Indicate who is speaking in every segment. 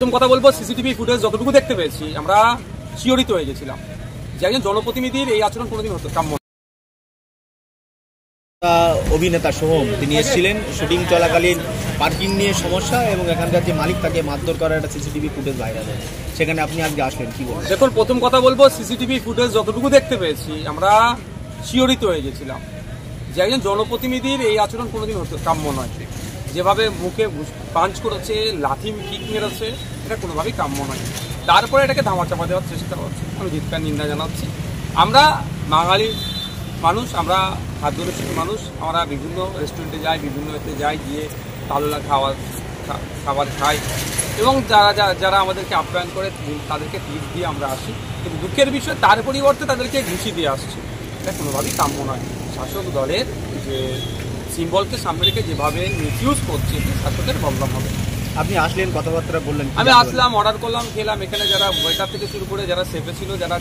Speaker 1: প্রথম কথা বলবো, সিসিটিভি ফুটেজ যতটুকু দেখতে পেয়েছি আমরা শিহরিত হয়ে গেছিলাম যে একজন জনপ্রতিনিধির এই আচরণ কোনোদিন হতো কাম্য।
Speaker 2: অভিনেতা সোহম তিনি এসেছিলেন শুটিং চলাকালীন পার্কিং নিয়ে সমস্যা এবং এখানকার যে মালিক তাকে মারধর করার একটা সিসিটিভি ফুটেজ ভাইরাল হয়, সেখানে আপনি আজকে আসলেন, কি বলবেন?
Speaker 1: দেখুন, প্রথম কথা বলবো, সিসিটিভি ফুটেজ যতটুকু দেখতে পেয়েছি আমরা শিহরিত হয়ে গেছিলাম যে একজন জনপ্রতিনিধির এই আচরণ কোনোদিন হতো কাম্য নয়। যেভাবে মুখে পাঞ্চ করেছে, লাথি কিক মেরেছে, এটা কোনোভাবেই কাম্য নয়। তারপরে এটাকে ধামাচাপা দেওয়ার চেষ্টা করছে, আমি ধিক্কার নিন্দা জানাচ্ছি। আমরা বাঙালি মানুষ, আমরা খাদ্যরসিক মানুষ, আমরা বিভিন্ন রেস্টুরেন্টে যাই, বিভিন্ন এতে যাই, গিয়ে তালুলা খাবার খাই এবং যারা আমাদেরকে আপ্যায়ন করে তাদেরকে টিপস দিয়ে আমরা আসি। কিন্তু দুঃখের বিষয়, তার পরিবর্তে তাদেরকে ঘুষি দিয়ে আসছে, এটা কোনোভাবেই কাম্য নয়। শাসক দলের যে সিম্বলকে সামনে রেখে যেভাবে মিসইউজ করছে, শাসকের বদনাম হবে।
Speaker 2: আপনি আসলেন, কথাবার্তা বললেন?
Speaker 1: আমি আসলাম, অর্ডার করলাম, খেলাম। এখানে যারা ওয়েটার থেকে শুরু করে যারা সেফে ছিল, যারা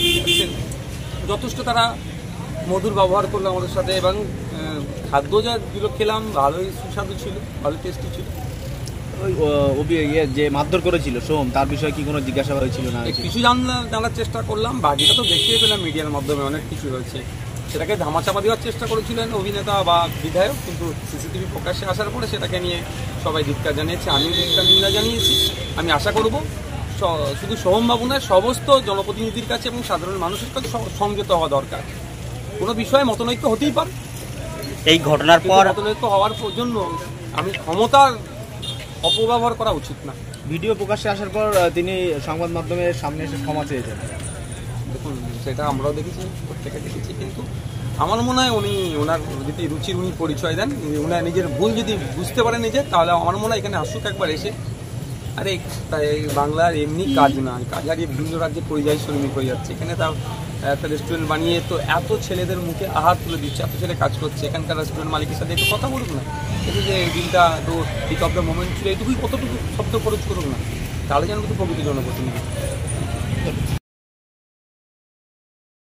Speaker 1: যথেষ্ট তারা মধুর ব্যবহার করলো আমাদের সাথে এবং খাদ্য যাগুলো খেলাম ভালোই সুস্বাদু ছিল, ভালো টেস্টি ছিল।
Speaker 2: যে মারধর করেছিল সোহম, তার বিষয়ে কি কোনো জিজ্ঞাসাবাদ হয়েছিল না?
Speaker 1: কিছু জানার চেষ্টা করলাম, বাকিটা তো দেখিয়ে পেলাম মিডিয়ার মাধ্যমে, অনেক কিছু হয়েছে। সেটাকে ধামাচাপা দেওয়ার চেষ্টা করেছিলেন অভিনেতা বা বিধায়ক, কিন্তু সিসিটিভি প্রকাশ্যে আসার পরে সেটাকে নিয়ে সবাই ধিক্কার জানিয়েছে, আমিও ধিক্কার নিন্দা জানিয়েছি। আমি আশা করব শুধু সোহমবাবু নয়, সমস্ত জনপ্রতিনিধির কাছে এবং সাধারণ মানুষের কাছে সংযত হওয়া দরকার। কোনো বিষয়ে মতনৈক্য হতেই পারে,
Speaker 2: এই ঘটনার পর
Speaker 1: মতনৈক্য হওয়ার জন্য আমি ক্ষমতার অপব্যবহার করা উচিত না।
Speaker 2: ভিডিও প্রকাশ্যে আসার পর তিনি সংবাদ মাধ্যমের সামনে এসে ক্ষমা চেয়েছেন।
Speaker 1: দেখুন, সেটা আমরাও দেখেছি, প্রত্যেকে দেখেছি, কিন্তু আমার মনে হয় ওনার যদি রুচির পরিচয় দেন, ওনার নিজের ভুল যদি বুঝতে পারেন নিজে, তাহলে আমার মনে হয় এখানে আসুক একবার এসে। আরে বাংলার এমনি কাজ না, কাজ হারিয়ে বিভিন্ন রাজ্যে পরিযায়ী শ্রমিক হয়ে যাচ্ছে, এখানে তার একটা রেস্টুরেন্ট বানিয়ে তো এত ছেলেদের মুখে আহার তুলে দিচ্ছে, এত ছেলে কাজ করছে, এখানকার রেস্টুরেন্ট মালিকের সাথে একটু কথা বলুক না, কিন্তু যে দিনটা তো পিক অফ দ্য মোমেন্ট ছিল, এইটুকুই কতটুকু শব্দ খরচ করুক না, তাহলে যেন কিন্তু প্রকৃতি জনপ্রতিনিধি।